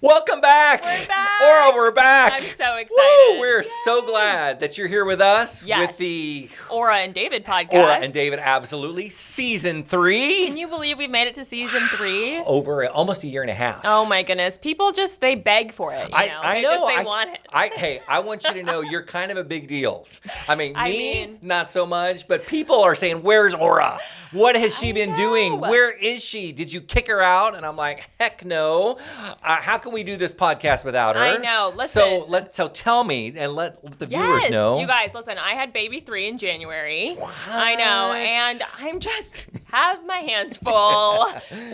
Welcome back. We're back. Aura, we're back. I'm so excited. Woo, we're so glad that you're here with us with the Aura and David podcast. Aura and David, absolutely. Season 3. Can you believe we've made it to season 3? Over almost a year and a half. Oh my goodness. People just, they beg for it. I know. They want it. Hey, I want you to know you're kind of a big deal. I mean, not so much, but people are saying, where's Aura? What has she been doing? Where is she? Did you kick her out? And I'm like, heck no. How can we do this podcast without her? I know. Listen. So tell me and let the viewers know. You guys, listen, I had baby 3 in January. What? I know. And I'm just have my hands full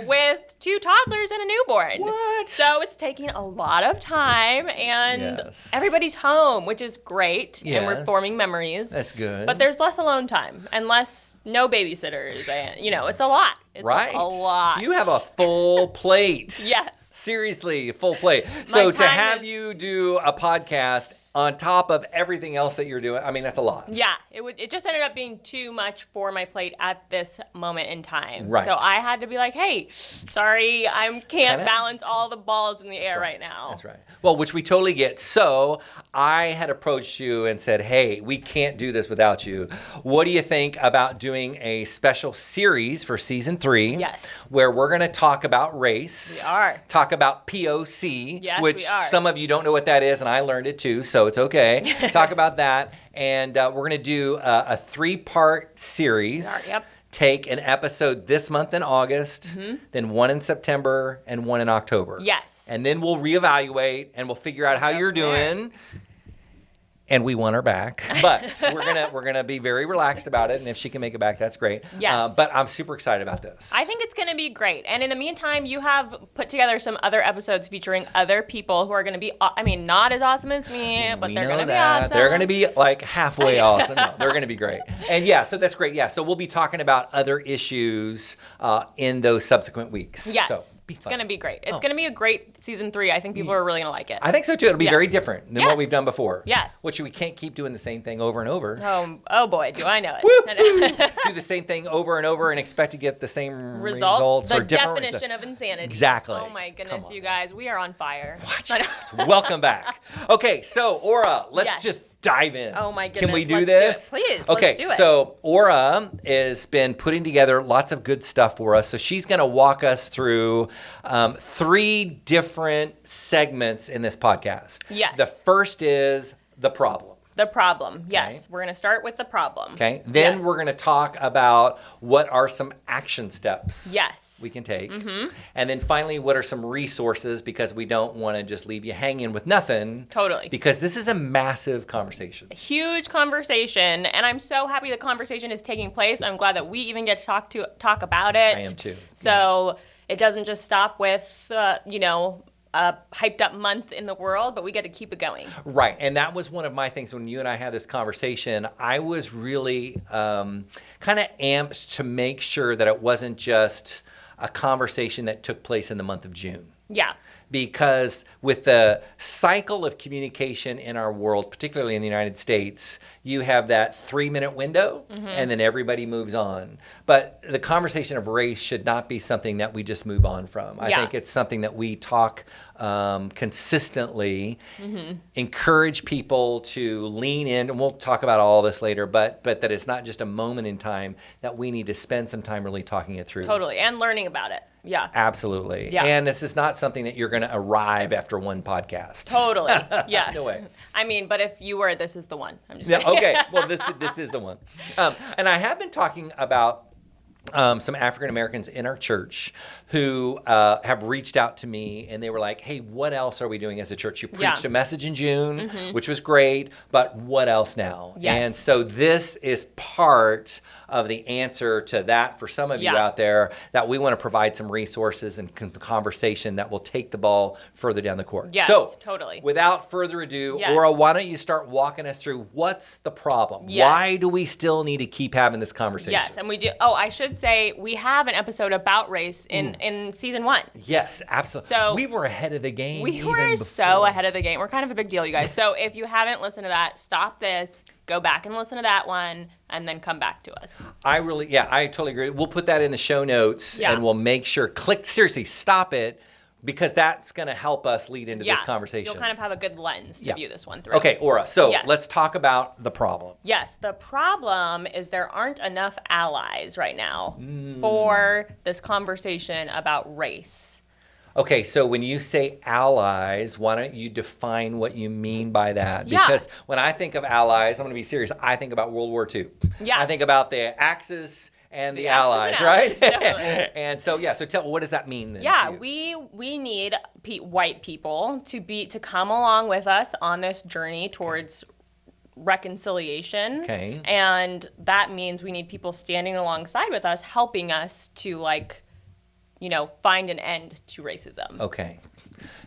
with 2 toddlers and a newborn. What? So it's taking a lot of time and everybody's home, which is great. Yes. And we're forming memories. That's good. But there's less alone time and no babysitters. And, it's a lot. It's a lot. You have a full plate. Yes. Seriously, a full plate. So to have you do a podcast on top of everything else that you're doing, I mean, that's a lot. Yeah, it just ended up being too much for my plate at this moment in time. Right. So I had to be like, hey, sorry, I can't balance all the balls in the air right now. That's right. Well, which we totally get. So I had approached you and said, hey, we can't do this without you. What do you think about doing a special series for season 3? Yes. Where we're going to talk about race. We are. Talk about POC. Yes, which we are. Some of you don't know what that is, and I learned it too, so it's okay. Talk about that. And we're going to do a 3-part series. Yep. Take an episode this month in August, then one in September, and one in October. Yes. And then we'll reevaluate and we'll figure out how you're doing. And we want her back, but we're gonna be very relaxed about it. And if she can make it back, that's great. Yes. But I'm super excited about this. I think it's going to be great. And in the meantime, you have put together some other episodes featuring other people who are going to be, not as awesome as me, but they're going to be awesome. They're going to be like halfway awesome. No, they're going to be great. And so that's great. Yeah, so we'll be talking about other issues in those subsequent weeks. Yes. So, it's going to be great. It's going to be a great season 3. I think people are really going to like it. I think so too. It'll be very different than what we've done before. Yes. Which we can't keep doing the same thing over and over. Oh boy, do I know it. Do the same thing over and over and expect to get the same results or the different definition of insanity. Exactly. Oh my goodness, you guys, we are on fire. Welcome back. Okay, so Aura, let's just dive in. Oh my goodness. Can we do this? Please, okay, let's do it. So Aura has been putting together lots of good stuff for us. So she's going to walk us through 3 different segments in this podcast. Yes. The first is the problem. The problem, yes. We're going to start with the problem. Okay. Then we're going to talk about what are some action steps we can take. And then finally, what are some resources, because we don't want to just leave you hanging with nothing. Totally. Because this is a massive conversation. A huge conversation. And I'm so happy the conversation is taking place. I'm glad that we even get to talk about it. I am too. So it doesn't just stop with, a hyped up month in the world, but we get to keep it going. Right. And that was one of my things when you and I had this conversation. I was really kind of amped to make sure that it wasn't just a conversation that took place in the month of June. Yeah. Because with the cycle of communication in our world, particularly in the United States, you have that 3-minute window and then everybody moves on. But the conversation of race should not be something that we just move on from. I think it's something that we talk consistently, encourage people to lean in, and we'll talk about all this later, but that it's not just a moment in time, that we need to spend some time really talking it through. Totally. And learning about it. Yeah. Absolutely. Yeah. And this is not something that you're going to arrive after one podcast. Totally. Yes. No way. I mean, but if you were, this is the one. I'm just kidding. Okay. Well, this is the one. And I have been talking about some African Americans in our church who have reached out to me, and they were like, hey, what else are we doing as a church? You preached a message in June, which was great, but what else now? Yes. And so this is part of the answer to that for some of you out there, that we want to provide some resources and conversation that will take the ball further down the court. Yes, so, totally. Without further ado, Yes. Aura, why don't you start walking us through what's the problem? Yes. Why do we still need to keep having this conversation? Yes, and we do. Oh, I should say we have an episode about race in season 1. Yes, absolutely. So we were ahead of the game. We were so ahead of the game. We're kind of a big deal, you guys. So if you haven't listened to that, stop this, go back and listen to that one, and then come back to us. I totally agree. We'll put that in the show notes, and we'll make sure, seriously, stop it, Because that's going to help us lead into this conversation. You'll kind of have a good lens to view this one through. Okay, Aura, so let's talk about the problem. Yes, the problem is there aren't enough allies right now for this conversation about race. Okay, so when you say allies, why don't you define what you mean by that? Because when I think of allies, I'm going to be serious, I think about World War II. Yeah. I think about the Axis and the Axis allies, and right? allies, And so, so tell, what does that mean then? Yeah, to you? we need white people to come along with us on this journey towards reconciliation. Okay. And that means we need people standing alongside with us, helping us to find an end to racism. Okay.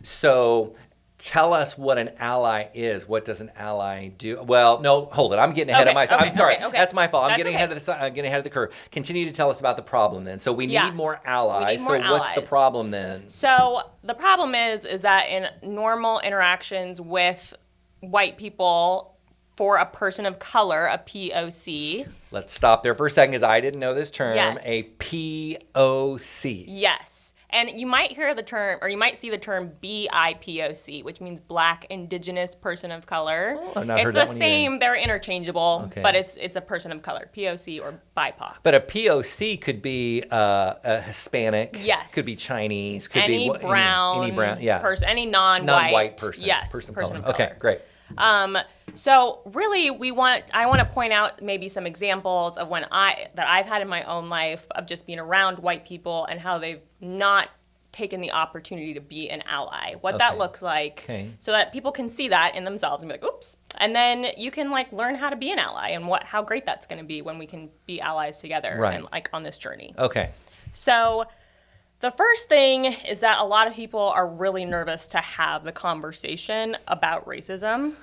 So tell us what an ally is. What does an ally do? Well, no, hold it. I'm getting ahead of myself. I'm sorry. That's my fault. I'm getting ahead of the curve. Continue to tell us about the problem then. So we need more allies. What's the problem then? So the problem is that in normal interactions with white people, for a person of color, a POC. Let's stop there for a second because I didn't know this term, a POC. Yes. And you might hear the term, or you might see the term BIPOC, which means Black, Indigenous, Person of Color. Oh, I've not heard that one It's the same, either. They're interchangeable, but it's a person of color, POC or BIPOC. But a POC could be a Hispanic. Yes. Could be Chinese. Could any be brown, any brown, person, any non-white. Non-white person. Yes, person of person color. of color. Okay, great. So really, I want to point out maybe some examples of that I've had in my own life of just being around white people and how they've not taken the opportunity to be an ally. What that looks like, so that people can see that in themselves and be like, oops. And then you can learn how to be an ally and how great that's going to be when we can be allies together and on this journey. Okay. So the first thing is that a lot of people are really nervous to have the conversation about racism.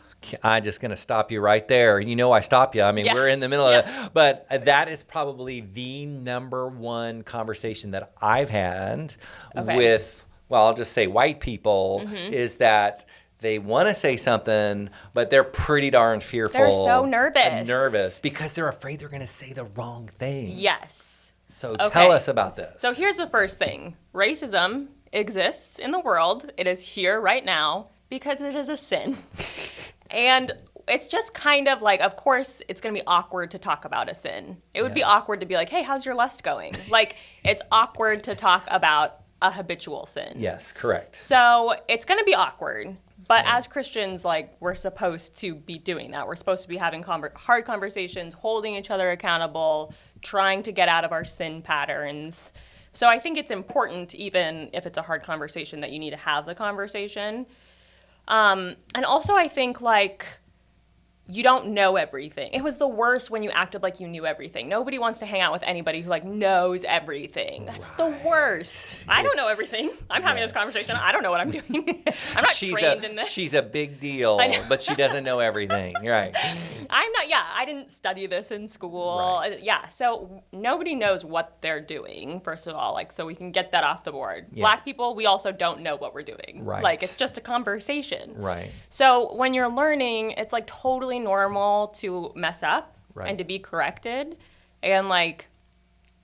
I'm just going to stop you right there. You know I stop you. I mean, we're in the middle of it. But that is probably the number one conversation that I've had with, I'll just say white people, is that they want to say something, but they're pretty darn fearful. They're so nervous. Nervous because they're afraid they're going to say the wrong thing. Yes. So tell us about this. So here's the first thing. Racism exists in the world. It is here right now because it is a sin. And it's just kind of of course, it's going to be awkward to talk about a sin. It would be awkward to be like, hey, how's your lust going? It's awkward to talk about a habitual sin. Yes, correct. So it's going to be awkward. But as Christians, we're supposed to be doing that. We're supposed to be having hard conversations, holding each other accountable, trying to get out of our sin patterns. So I think it's important, even if it's a hard conversation, that you need to have the conversation. And also I think you don't know everything. It was the worst when you acted like you knew everything. Nobody wants to hang out with anybody who knows everything. That's the worst. I don't know everything. I'm having this conversation. I don't know what I'm doing. I'm not trained in this. She's a big deal, but she doesn't know everything. Right. I'm not, I didn't study this in school. Right. So nobody knows what they're doing, first of all, so we can get that off the board. Yeah. Black people, we also don't know what we're doing. Right. It's just a conversation. Right. So when you're learning, it's totally normal to mess up and to be corrected. And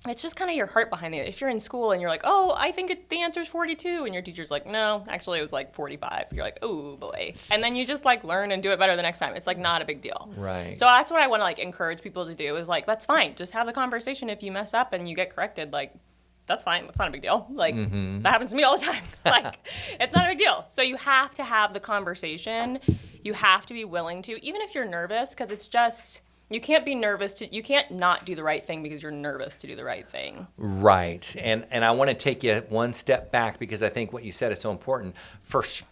it's just kind of your heart behind it. If you're in school and you're like, oh, I think the answer is 42, and your teacher's like, no, actually it was 45. You're like, oh boy. And then you just learn and do it better the next time. It's not a big deal. Right. So that's what I want to encourage people to do is that's fine. Just have the conversation. If you mess up and you get corrected, that's fine. That's not a big deal. That happens to me all the time. It's not a big deal. So you have to have the conversation. You have to be willing to, even if you're nervous, because it's just, you can't be nervous you can't not do the right thing because you're nervous to do the right thing. Right. And I want to take you one step back because I think what you said is so important. First,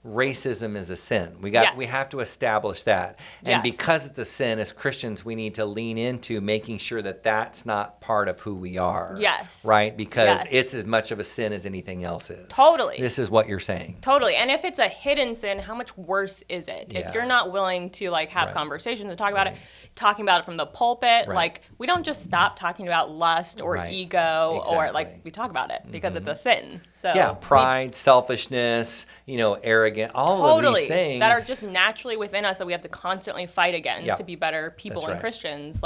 racism is a sin. We have to establish that. And because it's a sin, as Christians, we need to lean into making sure that that's not part of who we are. Yes. Right? Because it's as much of a sin as anything else is. Totally. This is what you're saying. Totally. And if it's a hidden sin, how much worse is it? If you're not willing to have conversations and talk about it, talking about it from the pulpit, we don't just stop talking about lust or ego or we talk about it because it's a sin. So pride, selfishness, arrogance, all of these things that are just naturally within us that we have to constantly fight against to be better people and Christians.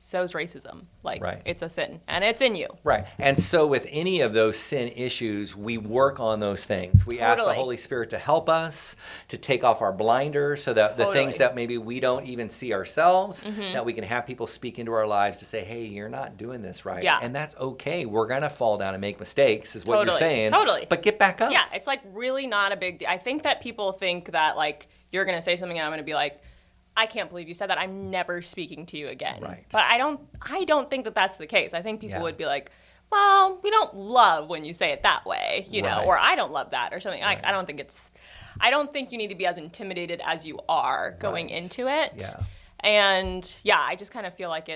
so's racism. Like, Right. it's a sin, and it's in you. Right. And so with any of those sin issues, we work on those things. We ask the Totally. Holy Spirit to help us, to take off our blinders so that the things Totally. that maybe we don't even see ourselves, that we can have people speak into our lives to say, hey, you're not doing this right. Yeah. And that's okay. We're going to fall down and make mistakes is what you're Totally. saying. Totally. But get back up. Yeah, it's like really not a big deal. I think that people think that like you're going to say something and I'm going to be like, I can't believe you said that. I'm never speaking to you again. Right. But I don't think that that's the case. I think people Yeah. would be like, well, we don't love when you say it that way, you know, Right. or I don't love that or something. Right. I don't think you need to be as intimidated as you are going Right. into it. Yeah. And yeah, I just kind of feel like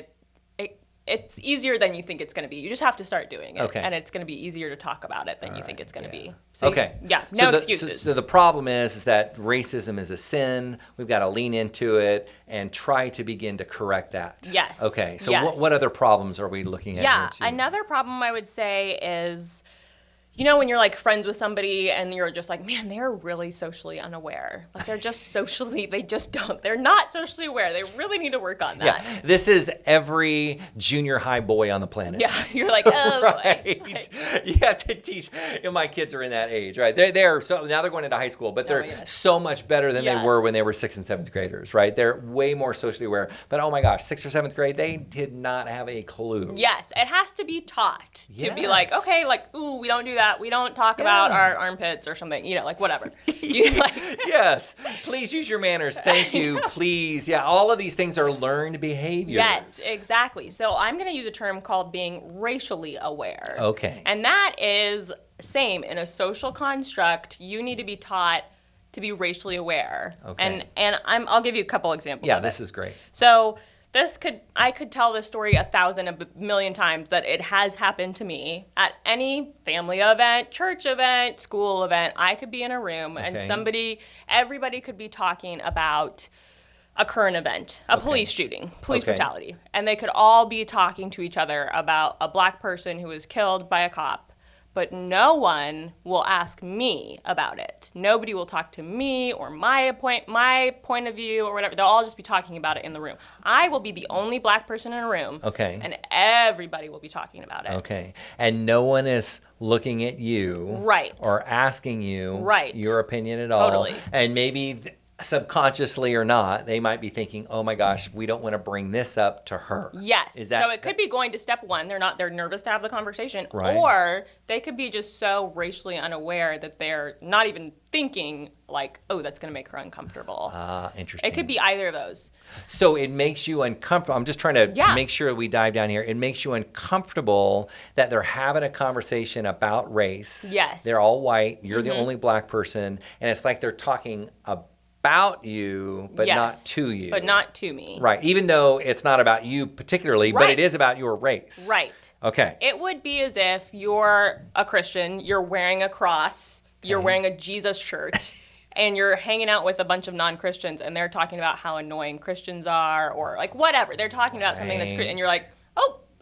it's easier than you think it's going to be. You just have to start doing it. Okay. And it's going to be easier to talk about it than you think it's going to yeah. be. So Okay. yeah, no So excuses. So the problem is that racism is a sin. We've got to lean into it and try to begin to correct that. Yes. Okay. So Yes. what other problems are we looking at? Yeah, here too? another problem I would say is, you know, when you're like friends with somebody and you're just like, man, they're really socially unaware. Like they're not socially aware. They really need to work on that. Yeah, this is every junior high boy on the planet. Yeah, you're like, oh Right. boy. Like, You have to teach. My kids are in that age, right? They're so now they're going into high school, but they're yes. so much better than they Yes. were when they were 6th and 7th graders, right? They're way more socially aware. But oh my gosh, 6th or 7th grade, they did not have a clue. yes, it has to be taught to be like, Yes. okay, like, ooh, we don't do that. We don't talk about our armpits or something, you know, like whatever. You, like, Yes. Please use your manners. Thank you. Please. Yeah. All of these things are learned behaviors. yes, exactly. So I'm going to use a term called being racially aware. Okay. And that is same in a social construct. You need to be taught to be racially aware. Okay. And I'll give you a couple examples. Yeah, of this it. is great. So I could tell this story 1,000, a million times that it has happened to me at any family event, church event, school event. I could be in a room and Okay. everybody could be talking about a current event, a police shooting, police Okay. brutality. And they could all be talking to each other about a black person who was killed by a cop. But no one will ask me about it. Nobody will talk to me or my point of view or whatever. They'll all just be talking about it in the room. I will be the only black person in a room. Okay. And everybody will be talking about it. Okay. And no one is looking at you. Right. Or asking you Right. your opinion at all. Totally. And maybe subconsciously or not, they might be thinking, oh my gosh, we don't want to bring this up to her. Yes. Is that, so it could be going to step one. They're nervous to have the conversation. Right. Or they could be just so racially unaware that they're not even thinking like, oh, that's going to make her uncomfortable. Interesting. It could be either of those. So it makes you uncomfortable. I'm just trying to Yeah. make sure we dive down here. It makes you uncomfortable that they're having a conversation about race. Yes. They're all white. You're the only black person. And it's like they're talking about you, but Yes. not to you. But not to me. Right. Even though it's not about you particularly, but Right. it is about your race. Right. Okay. It would be as if you're a Christian, you're wearing a cross, you're wearing a Jesus shirt, and you're hanging out with a bunch of non-Christians, and they're talking about how annoying Christians are, or like whatever. They're talking about something that's Right. and you're like,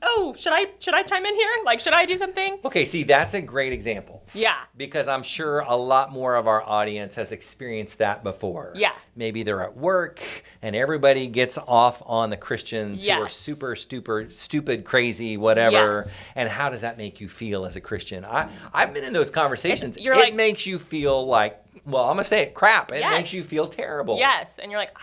oh, should I chime in here? Like, should I do something? Okay, see, that's a great example. Yeah. Because I'm sure a lot more of our audience has experienced that before. Yeah. Maybe they're at work and everybody gets off on the Christians who are Yes. super stupid, crazy, whatever. Yes. And how does that make you feel as a Christian? I've been in those conversations. You're It like- makes you feel like, well, I'm going to say it, crap. It Yes. makes you feel terrible. Yes. And you're like,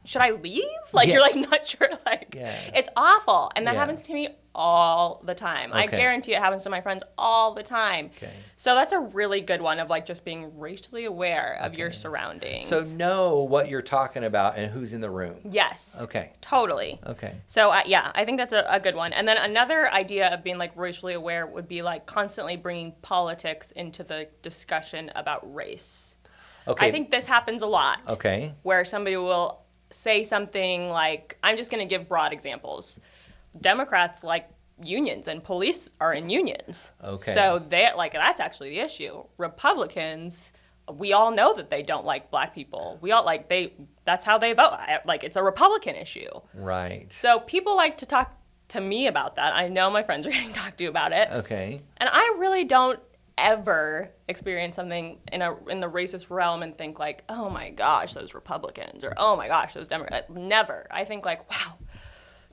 should I leave? Like, Yeah. you're like not sure. Like, Yeah. it's awful. And that Yeah. happens to me all the time. I Okay. guarantee it happens to my friends all the time. Okay. So that's a really good one of like just being racially aware of your surroundings. So know what you're talking about and who's in the room. yes. Okay. Totally. Okay. So I think that's a good one. And then another idea of being like racially aware would be like constantly bringing politics into the discussion about race. Okay. I think this happens a lot. Okay. Where somebody will say something like, I'm just going to give broad examples. Democrats like unions and police are in unions. Okay. So that's actually the issue. Republicans, we all know that they don't like black people. That's how they vote. Like it's a Republican issue. Right. So people like to talk to me about that. I know my friends are getting talked to about it. Okay. And I really don't ever experience something in the racist realm and think like, oh my gosh, those Republicans, or oh my gosh, those Democrats. Never. I think like, wow,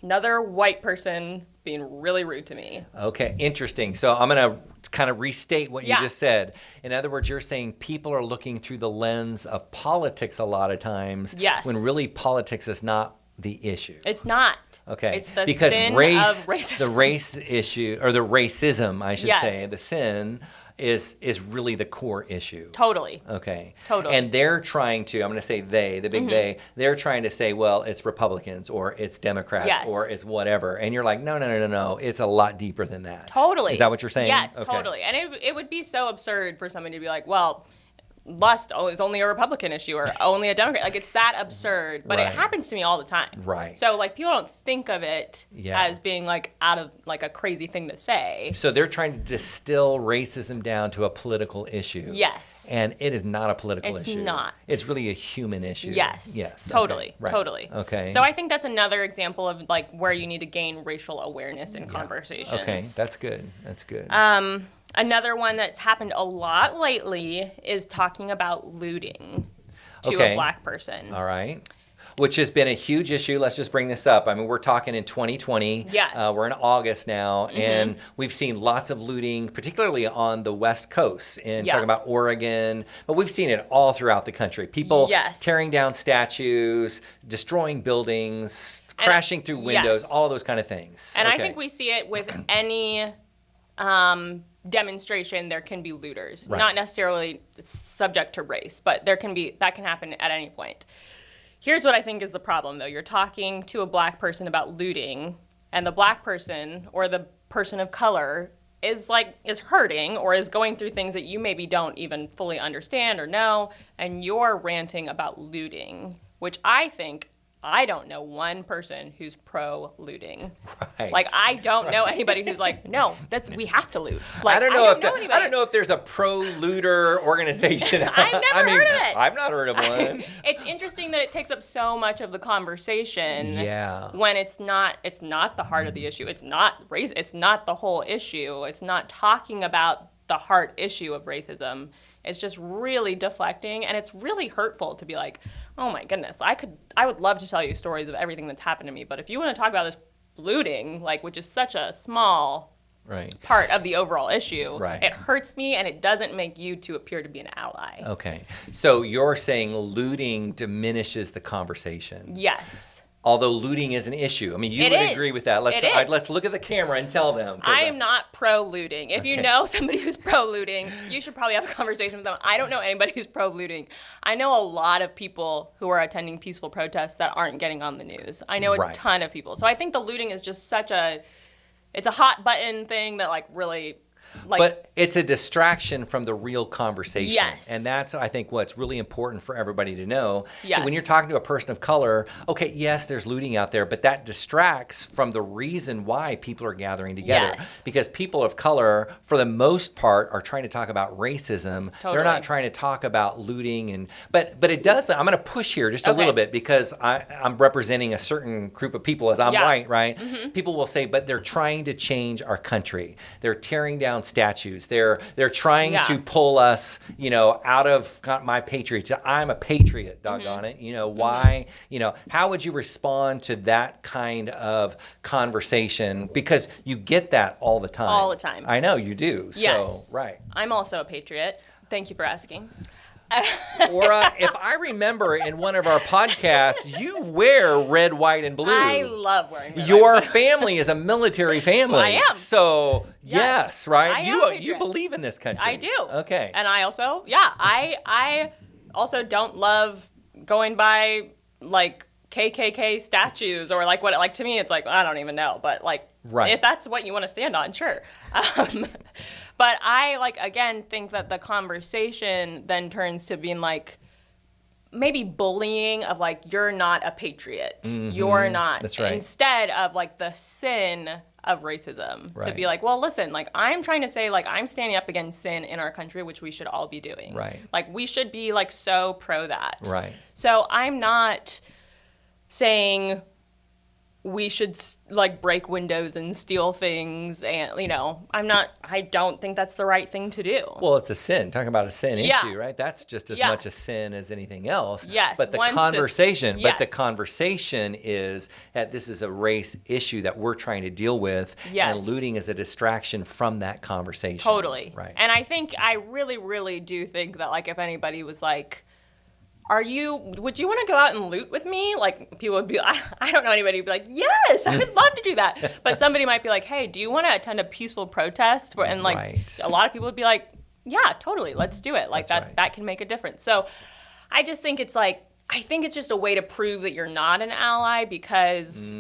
another white person being really rude to me. Okay, interesting. So I'm going to kind of restate what you Yeah. just said. In other words, you're saying people are looking through the lens of politics a lot of times, Yes. when really politics is not the issue. It's not. Okay. It's the because sin race, of racism. the race issue, or the racism, I should Yes. say, the sin is really the core issue. Totally. Okay. Totally. And they're trying to, I'm going to say they, the big they're trying to say, well, it's Republicans or it's Democrats Yes. or it's whatever. And you're like, no. It's a lot deeper than that. Totally. Is that what you're saying? Yes, Okay. totally. And it would be so absurd for somebody to be like, well, lust is only a Republican issue or only a Democrat. Like, it's that absurd. But Right. it happens to me all the time. Right. So, like, people don't think of it Yeah. as being, like, out of, like, a crazy thing to say. So they're trying to distill racism down to a political issue. Yes. And it is not a political It's issue. not. It's really a human issue. Yes. Yes. Totally. Okay. Right. Totally. Okay. So I think that's another example of, like, where you need to gain racial awareness in conversations. Okay. That's good. That's good. Another one that's happened a lot lately is talking about looting to Okay. a black person. All right. Which has been a huge issue. Let's just bring this up. I mean, we're talking in 2020. Yes. We're in August now, and we've seen lots of looting, particularly on the West Coast, and Yeah. talking about Oregon. But we've seen it all throughout the country. People Yes. tearing down statues, destroying buildings, crashing through windows, yes. all of those kind of things. And I Okay. think we see it with any demonstration. There can be looters, Right. not necessarily subject to race, but that can happen at any point. Here's what I think is the problem, though. You're talking to a black person about looting, and the black person or the person of color is hurting or is going through things that you maybe don't even fully understand or know, and you're ranting about looting, which I don't know one person who's pro looting. Right. Like, I don't know anybody who's like, no, we have to loot. Like, I don't know anybody. if there's a pro-looter organization. I've never heard of it. I've not heard of one. It's interesting that it takes up so much of the conversation. Yeah. When it's not the heart of the issue. It's not race. It's not the whole issue. It's not talking about the heart issue of racism. It's just really deflecting, and it's really hurtful to be like, oh my goodness, I would love to tell you stories of everything that's happened to me, but if you want to talk about this looting, like, which is such a small Right. part of the overall issue, Right. it hurts me, and it doesn't make you to appear to be an ally. Okay. So you're saying looting diminishes the conversation. Yes. Although looting is an issue. I mean, you It would is. agree with that. It is. Let's look at the camera and tell them. I am not pro-looting. If you Okay. know somebody who's pro-looting, you should probably have a conversation with them. I don't know anybody who's pro-looting. I know a lot of people who are attending peaceful protests that aren't getting on the news. I know a Right. ton of people. So I think the looting is just it's a hot button thing that, like, really, like, But it's a distraction from the real conversation. Yes. And that's, I think, what's really important for everybody to know. Yes. When you're talking to a person of color, okay, yes, there's looting out there, but that distracts from the reason why people are gathering together. Yes. Because people of color, for the most part, are trying to talk about racism. Totally. They're not trying to talk about looting. But it does, I'm going to push here just a Okay. little bit because I'm representing a certain group of people as I'm Yeah. white, right? People will say, but they're trying to change our country. They're tearing down statues. They're trying Yeah. to pull us, out of my patriotism. I'm a patriot, doggone it. Why? How would you respond to that kind of conversation? Because you get that all the time. All the time. I know you do. Yes. So, right. I'm also a patriot. Thank you for asking. Aura, if I remember in one of our podcasts, you wear red, white, and blue. I love wearing red, Your white, and family is a military family. I am. So, yes, right? I am a You patriot. believe in this country. I do. Okay. And I also, I also don't love going by, like, KKK statues or, like, to me, it's like, I don't even know. But, like, Right. if that's what you want to stand on, sure. But I, again, think that the conversation then turns to being, like, maybe bullying of, like, you're not a patriot. You're not. That's right. Instead of, like, the sin of racism. To Right. be like, well, listen, like, I'm trying to say, like, I'm standing up against sin in our country, which we should all be doing. Right. Like, we should be, like, so pro that. Right. So I'm not saying we should like break windows and steal things, and I don't think that's the right thing to do. Well, it's a sin. Talking about a sin Yeah. issue, right? That's just as Yeah. much a sin as anything else. Yes, But the once conversation, this- but the yes. conversation is that this is a race issue that we're trying to deal with, Yes. and looting is a distraction from that conversation. Totally. Right. And I really, really do think that like if anybody was like, would you want to go out and loot with me? Like people would be, I don't know anybody who'd be like, yes, I would love to do that. But somebody might be like, hey, do you want to attend a peaceful protest? And like Right. a lot of people would be like, yeah, totally, let's do it. Like That's right. that can make a difference. So I just think it's like, I think it's just a way to prove that you're not an ally, because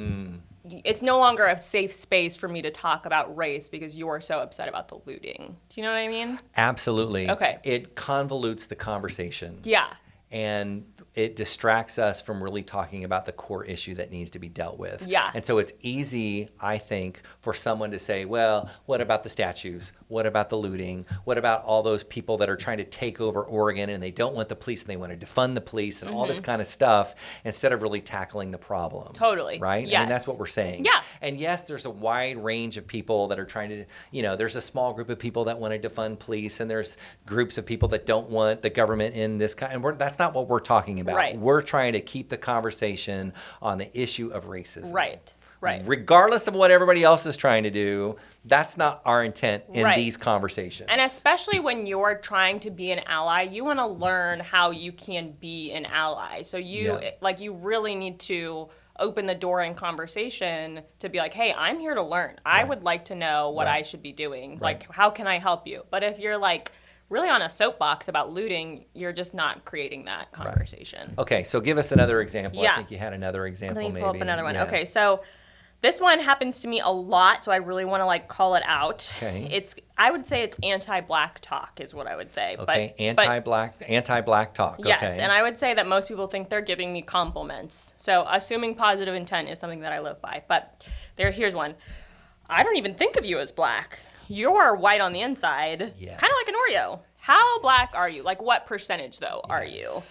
it's no longer a safe space for me to talk about race because you're so upset about the looting. Do you know what I mean? Absolutely. Okay. It convolutes the conversation. Yeah. And it distracts us from really talking about the core issue that needs to be dealt with. Yeah. And so it's easy, I think, for someone to say, well, what about the statues? What about the looting? What about all those people that are trying to take over Oregon and they don't want the police and they want to defund the police and all this kind of stuff, instead of really tackling the problem? Totally. Right? I Yes. mean, that's what we're saying. Yeah. And yes, there's a wide range of people that are trying to, there's a small group of people that want to defund police, and there's groups of people that don't want the government in this kind. And that's not what we're talking about. Right. We're trying to keep the conversation on the issue of racism. Right. Right. Regardless of what everybody else is trying to do, that's not our intent in Right. these conversations. And especially when you're trying to be an ally, you want to learn how you can be an ally. So you really need to open the door in conversation to be like, hey, I'm here to learn. I would like to know what I should be doing. Right. Like, how can I help you? But if you're like really on a soapbox about looting, you're just not creating that conversation. Okay, so give us another example. Yeah. I think you had another example. Let me pull up another one. Yeah. Okay, so this one happens to me a lot, so I really want to like call it out. Okay. I would say it's anti-black talk is what I would say. Okay, but anti-black talk. yes, Okay. and I would say that most people think they're giving me compliments. So assuming positive intent is something that I live by. But here's one. I don't even think of you as black. You're white on the inside, Yes. kind of like an Oreo. How black are you? Like what percentage though are you?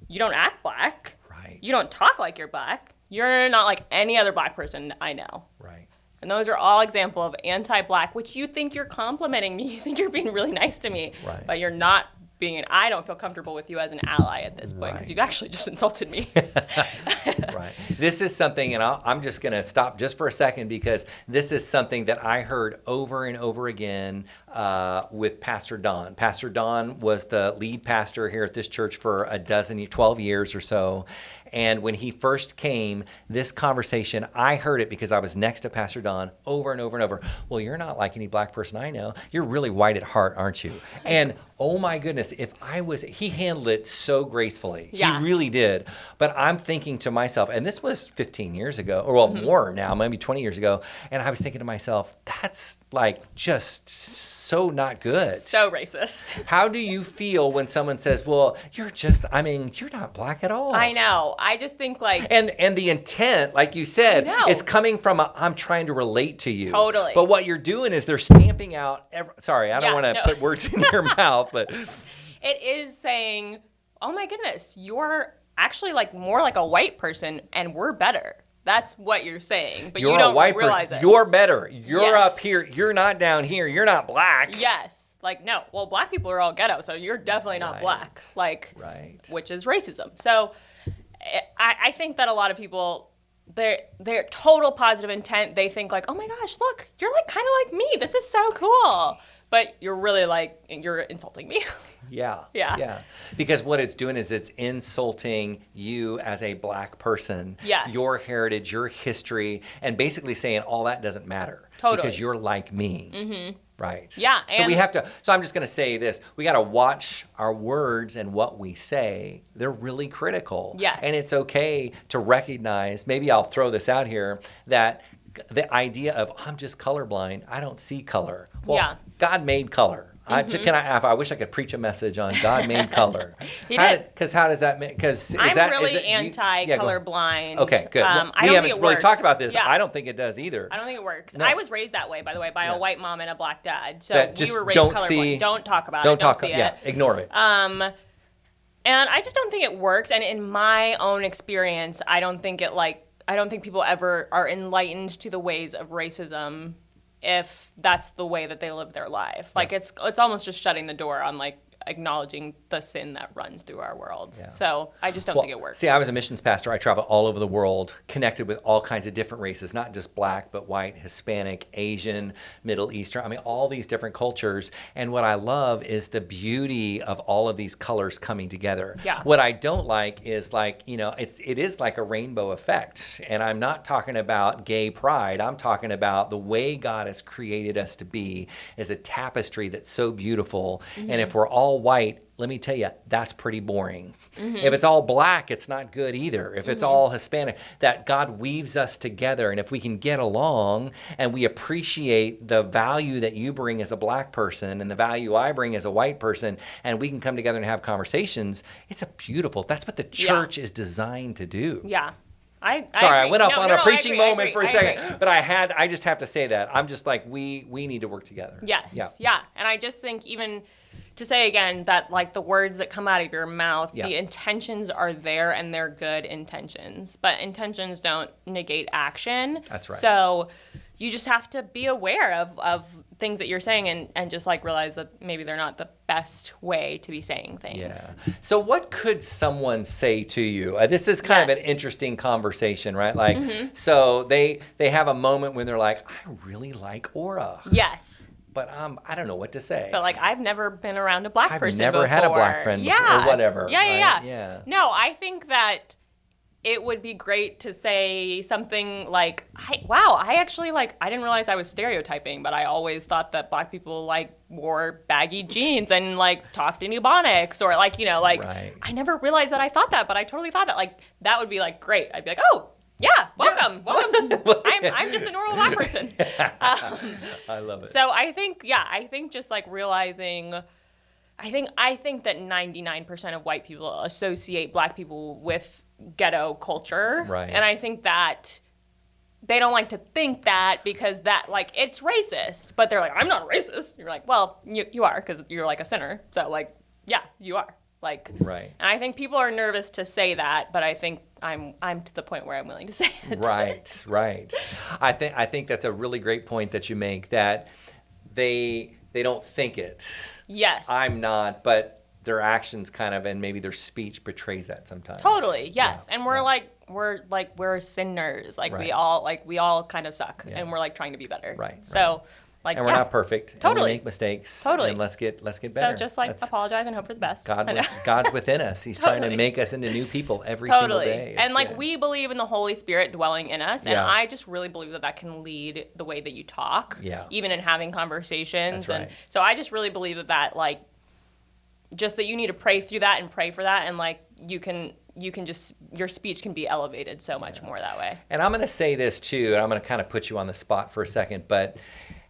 You don't act black. Right. You don't talk like you're black. You're not like any other black person I know. Right. And those are all examples of anti-black, which you think you're complimenting me. You think you're being really nice to me. Right. But you're not being I don't feel comfortable with you as an ally at this point because Right. you've actually just insulted me. Right. This is something, and I'm just going to stop just for a second, because this is something that I heard over and over again with Pastor Don. Pastor Don was the lead pastor here at this church for 12 years or so. And when he first came, this conversation, I heard it because I was next to Pastor Don over and over and over. Well, you're not like any black person I know. You're really white at heart, aren't you? And oh my goodness, he handled it so gracefully. Yeah. He really did. But I'm thinking to myself, and this was 15 years ago, or well, more now, maybe 20 years ago. And I was thinking to myself, that's like just so not good. So racist. How do you feel when someone says, well, you're not black at all? I know. I just think like And the intent, like you said, I know. it's coming from I'm trying to relate to you. Totally. But what you're doing is they're stamping out. Sorry, I don't Yeah, want to no. put words in your mouth, but it is saying, oh my goodness, you're actually like more like a white person and we're better. That's what you're saying, but you're you don't a white realize person. it. You're better. You're Yes. up here. You're not down here. You're not black. Yes. Like, no. Well, black people are all ghetto, so you're definitely not Right. black. Like, Right. which is racism. So I think that a lot of people, their total positive intent, they think like, oh my gosh, look, you're like kind of like me. This is so cool. But you're really like, you're insulting me. Yeah. Yeah. Yeah. Because what it's doing is it's insulting you as a black person, Yes. your heritage, your history, and basically saying all that doesn't matter. Totally. Because you're like me. Mm-hmm. Right. Yeah, So we and- have to, so I'm just going to say this. We got to watch our words and what we say. They're really critical. Yes. And it's okay to recognize, maybe I'll throw this out here, that the idea of I'm just colorblind, I don't see color. Well, Yeah. God made color. I wish I could preach a message on God made color. He did. Because how does that make? Because I'm really anti-colorblind. Okay, good. I We don't think haven't it really works. talked about this. Yeah. I don't think it does either. I don't think it works. No. I was raised that way, by the way, by Yeah. a white mom and a black dad. So That we just were raised don't colorblind. see- Don't talk about Don't it. talk. Don't see Yeah, it. ignore it. And I just don't think it works. And in my own experience, I don't think it don't think people ever are enlightened to the ways of racism if that's the way that they live their life. Like it's almost just shutting the door on like acknowledging the sin that runs through our world. Yeah. So I just don't think it works. See, I was a missions pastor. I traveled all over the world, connected with all kinds of different races, not just black, but white, Hispanic, Asian, Middle Eastern. I mean, all these different cultures. And what I love is the beauty of all of these colors coming together. Yeah. What I don't like is like, you know, it is like a rainbow effect. And I'm not talking about gay pride. I'm talking about the way God has created us to be is a tapestry that's so beautiful. Mm-hmm. And if we're all white, let me tell you, that's pretty boring. Mm-hmm. If it's all black, it's not good either. If it's all Hispanic, that God weaves us together. And if we can get along and we appreciate the value that you bring as a black person and the value I bring as a white person, and we can come together and have conversations, it's that's what the church is designed to do. Yeah. I went off on a preaching moment for a second, but I just have to say that. I'm just like, we need to work together. Yes. Yeah. And I just think even to say again that like the words that come out of your mouth, the intentions are there and they're good intentions, but intentions don't negate action. That's right. So you just have to be aware of things that you're saying and just like realize that maybe they're not the best way to be saying things. Yeah. So what could someone say to you? This is kind of an interesting conversation, right? Like, so they have a moment when they're like, I really like Aura. Yes. But I don't know what to say. But like I've never been around a black person before. I've never had a black friend before, or whatever. Yeah. No, I think that it would be great to say something like, I actually like, I didn't realize I was stereotyping, but I always thought that black people like wore baggy jeans and like talked in Ebonics or like, you know, like I never realized that I thought that, but I totally thought that. Like that would be like great. I'd be like, oh, yeah, welcome. I'm just a normal black person. I love it. So I think just like realizing, I think that 99% of white people associate black people with ghetto culture. Right. And I think that they don't like to think that because that like it's racist, but they're like, I'm not racist. You're like, well, you are because you're like a sinner. So like, yeah, you are. Like, right. And I think people are nervous to say that, but I think I'm to the point where I'm willing to say it. Right. I think that's a really great point that you make, that they don't think it. Yes. I'm not, but their actions kind of and maybe their speech betrays that sometimes. Totally. Yes. Yeah. And we're sinners. Like we all kind of suck and we're like trying to be better. Right. So like, and we're not perfect. Totally. And we make mistakes. Totally. And let's get better. So just like apologize and hope for the best. God's within us. He's trying to make us into new people every single day. And like we believe in the Holy Spirit dwelling in us. And I just really believe that can lead the way that you talk. Yeah. Even in having conversations. That's right. And so I just really believe that like just that you need to pray through that and pray for that, and like you can just, your speech can be elevated so much more that way. And I'm going to say this too, and I'm going to kind of put you on the spot for a second, but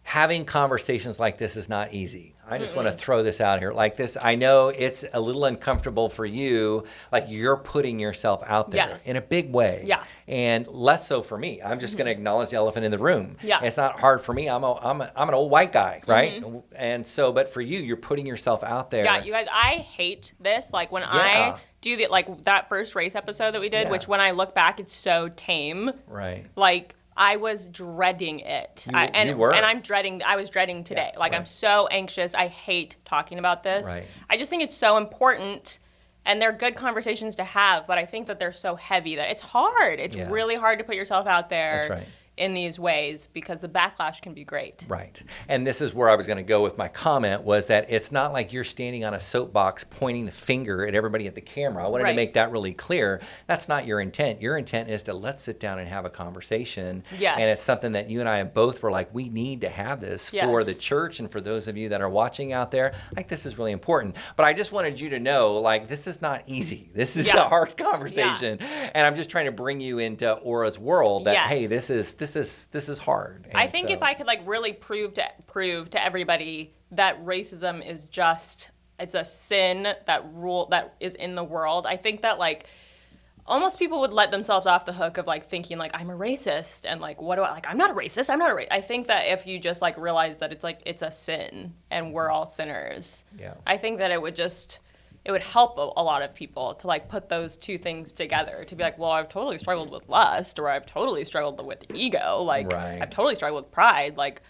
having conversations like this is not easy. I just want to throw this out here. Like this, I know it's a little uncomfortable for you. Like you're putting yourself out there in a big way. Yeah. And less so for me. I'm just going to acknowledge the elephant in the room. Yeah. It's not hard for me. I'm an old white guy, right? And so, but for you, you're putting yourself out there. Yeah, you guys, I hate this. Like when I do like that first race episode that we did, which when I look back, it's so tame. Right. Like I was dreading it. You were. And I was dreading today. Like I'm so anxious. I hate talking about this. Right. I just think it's so important, and they're good conversations to have, but I think that they're so heavy that it's hard. It's really hard to put yourself out there. That's right. In these ways, because the backlash can be great. Right. And this is where I was going to go with my comment, was that it's not like you're standing on a soapbox pointing the finger at everybody at the camera. I wanted to make that really clear. That's not your intent. Your intent is to let's sit down and have a conversation. Yes. And it's something that you and I both were like, we need to have this for the church and for those of you that are watching out there. Like, this is really important. But I just wanted you to know, like, this is not easy. This is a hard conversation. Yeah. And I'm just trying to bring you into Aura's world that, hey, this is hard. And I think if I could like really prove to everybody that racism is just, it's a sin that is in the world, I think that like almost people would let themselves off the hook of like thinking like I'm a racist and like what do I like, I'm not a racist. I think that if you just like realize that it's like it's a sin and we're all sinners. Yeah. I think that it it would help a lot of people to like put those two things together, to be like, well, I've totally struggled with lust, or I've totally struggled with ego, like I've totally struggled with pride, like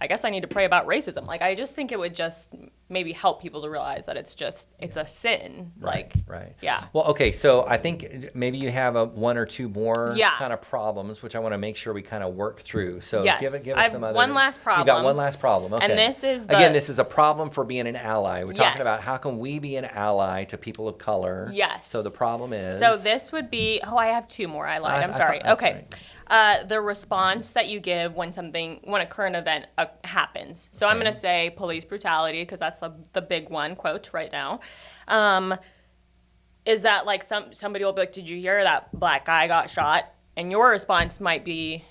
I guess I need to pray about racism. Like, I just think it would just maybe help people to realize that it's a sin. Right. Yeah. Well, okay, so I think maybe you have one or two more Yeah. kind of problems, which I want to make sure we kind of work through. So Yes. give I us have some other. one last problem. You got one last problem. Okay. And this is again, this is a problem for being an ally. We're talking Yes. about how can we be an ally to people of color. Yes. So the problem is. So this would be, I have two more. I lied. I'm sorry. that's Okay. right. The response that you give when a current event happens. So I'm going to say police brutality, because that's the big one, quote, right now. Is that like somebody will be like, did you hear that black guy got shot? And your response might be,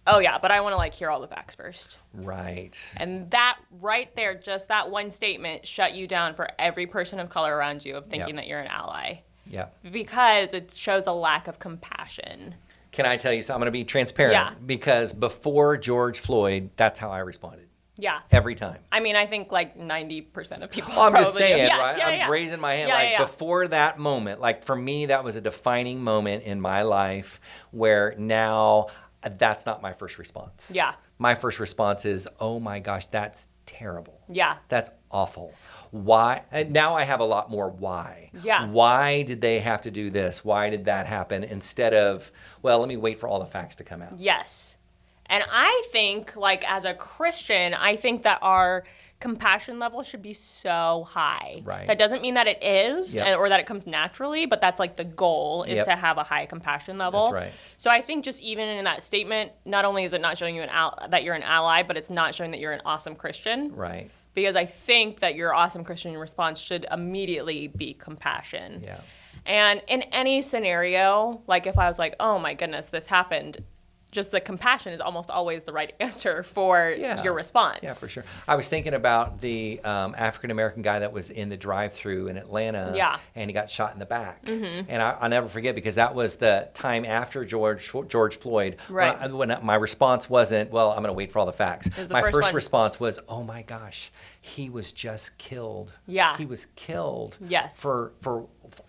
oh yeah, but I want to like hear all the facts first. Right. And that right there, just that one statement shut you down for every person of color around you of thinking that you're an ally. Yeah. Because it shows a lack of compassion. Can I tell you something? I'm going to be transparent. Yeah. Because before George Floyd, that's how I responded. Yeah. Every time. I mean, I think like 90% of people. Well, I'm just probably saying, do. Yes, right? yeah, I'm yeah. raising my hand. Yeah, Before that moment, like for me, that was a defining moment in my life where now that's not my first response. Yeah. My first response is, oh my gosh, that's terrible. Yeah. That's awful. Why? And now I have a lot more why. Yeah. Why did they have to do this? Why did that happen? Instead of, well, let me wait for all the facts to come out. Yes. And I think, like, as a Christian, I think that our compassion level should be so high. Right. That doesn't mean that it is, Yep. or that it comes naturally, but that's like the goal is Yep. to have a high compassion level. That's right. So I think just even in that statement, not only is it not showing you that you're an ally, but it's not showing that you're an awesome Christian. Right. Because I think that your awesome Christian response should immediately be compassion. Yeah. And in any scenario, like if I was like, oh my goodness, this happened, just the compassion is almost always the right answer for your response. Yeah, for sure. I was thinking about the African-American guy that was in the drive-thru in Atlanta. Yeah. And he got shot in the back. Mm-hmm. And I'll never forget, because that was the time after George Floyd. Right. When my response wasn't, well, I'm going to wait for all the facts. My first one. response was, oh my gosh, he was just killed. Yeah. He was killed. Yes. For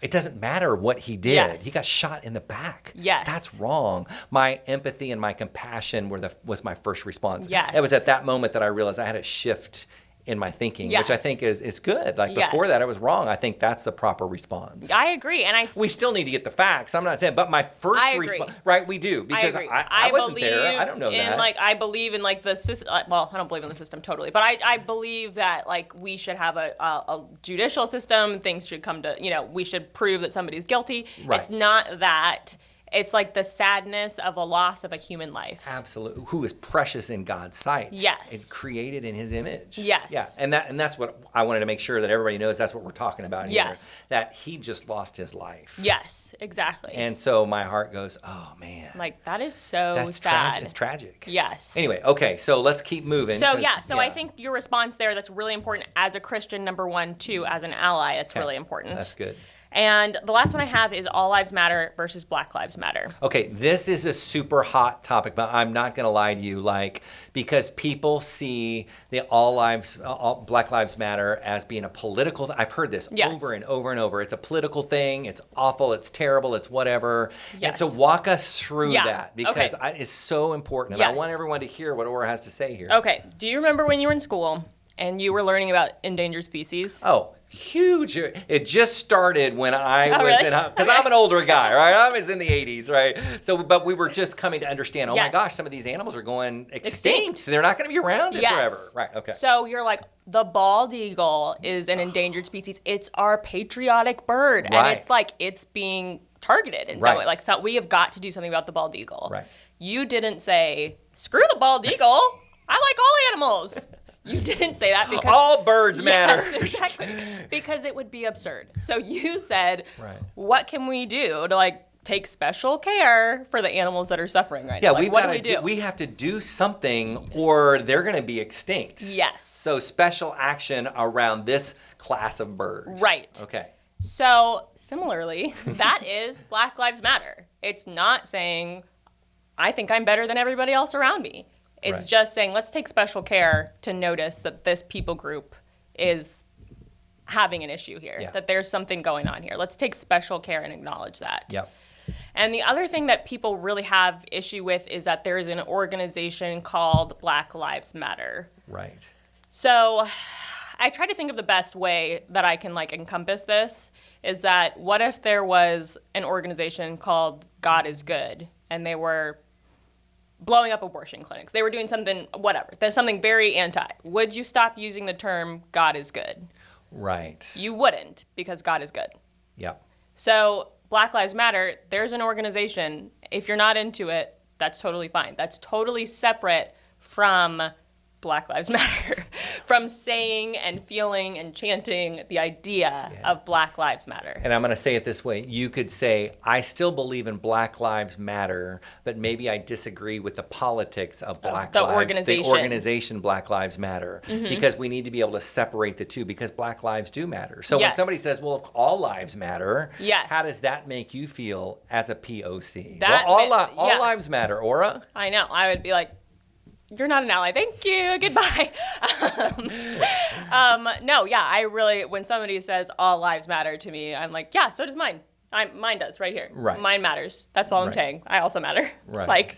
it doesn't matter what he did. Yes. He got shot in the back. Yes. That's wrong. My empathy and my compassion was my first response. Yes. It was at that moment that I realized I had a shift in my thinking, Yes. which I think is good. Like Yes. before that, I was wrong. I think that's the proper response. I agree. And We still need to get the facts. I'm not saying, but my first I agree. response, right? We do, because agree. I wasn't there. I don't know that. I believe in like the system. Well, I don't believe in the system totally, but I believe that like we should have a judicial system. Things should come to, we should prove that somebody's guilty. Right. It's not that. It's like the sadness of a loss of a human life. Absolutely. Who is precious in God's sight. Yes. And created in his image. Yes. Yeah. And that's what I wanted to make sure that everybody knows. That's what we're talking about here. Yes. That he just lost his life. Yes, exactly. And so my heart goes, oh man. like that is so That's sad. It's tragic. Yes. Anyway, okay, so let's keep moving. So I think your response there, that's really important as a Christian, number one. Two, as an ally, that's really important. That's good. And the last one I have is All Lives Matter versus Black Lives Matter. Okay, this is a super hot topic, but I'm not going to lie to you, because people see the Black Lives Matter as being a political. I've heard this over and over and over. It's a political thing. It's awful. It's terrible. It's whatever. Yes. And so walk us through that, because it's so important, and I Yes. want everyone to hear what Aura has to say here. Okay. Do you remember when you were in school and you were learning about endangered species? Oh, huge. It just started when I was really? because I'm an older guy, right? I was in the 80s, right? So, but we were just coming to understand, oh my Yes. gosh, some of these animals are going extinct. They're not going to be around forever. Right, okay. So you're like, the bald eagle is an endangered species. It's our patriotic bird. Right. And it's like, it's being targeted in some way. Like, so we have got to do something about the bald eagle. Right. You didn't say, screw the bald eagle. I like all animals. You didn't say that because all birds matter. Yes, exactly. Because it would be absurd. So you said, Right. what can we do to take special care for the animals that are suffering right Yeah, now? What do we do? we have to do something or they're going to be extinct. Yes. So special action around this class of birds. Right. Okay. So similarly, that is Black Lives Matter. It's not saying, I think I'm better than everybody else around me. It's Right. just saying, let's take special care to notice that this people group is having an issue here, Yeah. that there's something going on here. Let's take special care and acknowledge that. Yep. And the other thing that people really have issue with is that there's an organization called Black Lives Matter. Right. So I try to think of the best way that I can like encompass this is that what if there was an organization called God is Good and they were blowing up abortion clinics. They were doing something, whatever. There's something very anti. Would you stop using the term God is good? Right. You wouldn't, because God is good. Yep. So Black Lives Matter, there's an organization. If you're not into it, that's totally fine. That's totally separate from Black Lives Matter, from saying and feeling and chanting the idea of Black Lives Matter. And I'm going to say it this way. You could say, I still believe in Black Lives Matter, but maybe I disagree with the politics of Black the Lives. organization. The organization Black Lives Matter. Because we need to be able to separate the two, because Black lives do matter. So when Yes. somebody says, well, if all lives matter, Yes. how does that make you feel as a POC? That well, all yeah. lives matter, Aura. I know. I would be like, you're not an ally. Thank you. Goodbye. No, yeah, I really, when somebody says all lives matter to me, I'm like, yeah, so does mine. Mine does right here. Right. Mine matters. That's all I'm Right. saying. I also matter. Right. Like,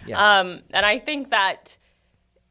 Yeah. and I think that,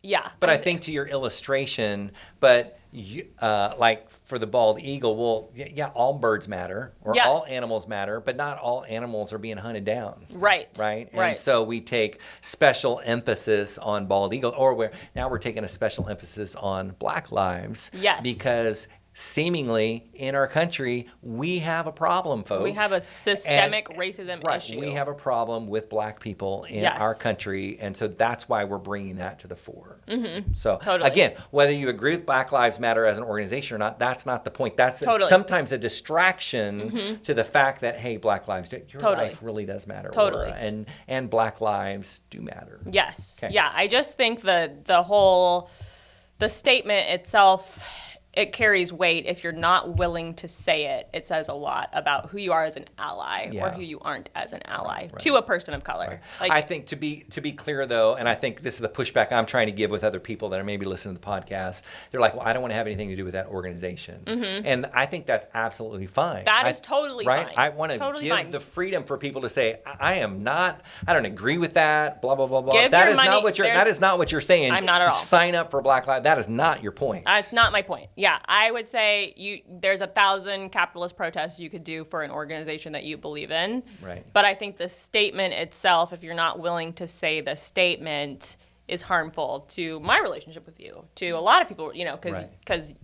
yeah. But I think to your illustration, but you, like for the bald eagle, well, yeah, all birds matter, or Yes. all animals matter, but not all animals are being hunted down. Right. Right. And Right. so we take special emphasis on bald eagle, or now we're taking a special emphasis on Black lives. Yes. Because seemingly in our country, we have a problem, folks. We have a systemic And- racism right, issue. we have a problem with Black people in Yes. our country, and so that's why we're bringing that to the fore. So Totally. again, whether you agree with Black Lives Matter as an organization or not, that's not the point. That's Totally. sometimes a distraction to the fact that, hey, Black lives, your Totally. life really does matter. Totally. Aura, and Black lives do matter. Yes. Okay. Yeah. I just think the statement itself, it carries weight. If you're not willing to say it, it says a lot about who you are as an ally or Yeah. who you aren't as an ally Right. to a person of color. Like, I think to be clear though, and I think this is the pushback I'm trying to give with other people that are maybe listening to the podcast. They're like, well, I don't want to have anything to do with that organization, and I think that's absolutely fine. That is totally right. fine. I want to Totally give fine. the freedom for people to say, I am not. I don't agree with that. Blah blah blah blah. Give That your is money- not what you're. That there's- is not what you're saying. I'm not at all. Sign up for Black Lives. That is not your point. That's not my point. Yeah, I would say there's 1,000 capitalist protests you could do for an organization that you believe in. Right. But I think the statement itself, if you're not willing to say the statement, is harmful to my relationship with you, to a lot of people, because Right.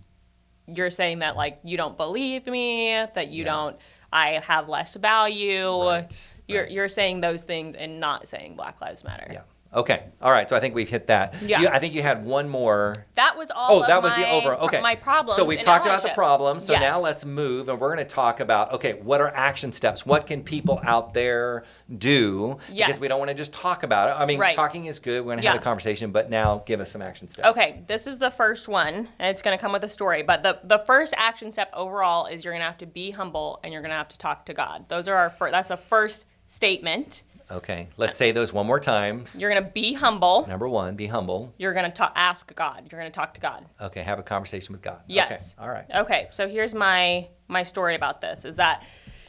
you're saying that like you don't believe me, that you don't, I have less value. Right. You're saying those things and not saying Black Lives Matter. Yeah. Okay. All right. So I think we've hit that. Yeah. I think you had one more. That was all. That was the over. Okay. My problems. So we've in talked about the allyship. problems. So Yes. now let's move, and we're going to talk about, okay, what are action steps? What can people out there do? Yes. Because we don't want to just talk about it. I mean, Right. talking is good. We're going to have Yeah. a conversation, but now give us some action steps. Okay, this is the first one, and it's going to come with a story. But the first action step overall is you're going to have to be humble, and you're going to have to talk to God. Those are that's the first statement. Okay. Let's say those one more time. You're going to be humble. Number one, be humble. You're going to ask God. You're going to talk to God. Okay. Have a conversation with God. Yes. Okay. All right. Okay, so here's my story about this, is that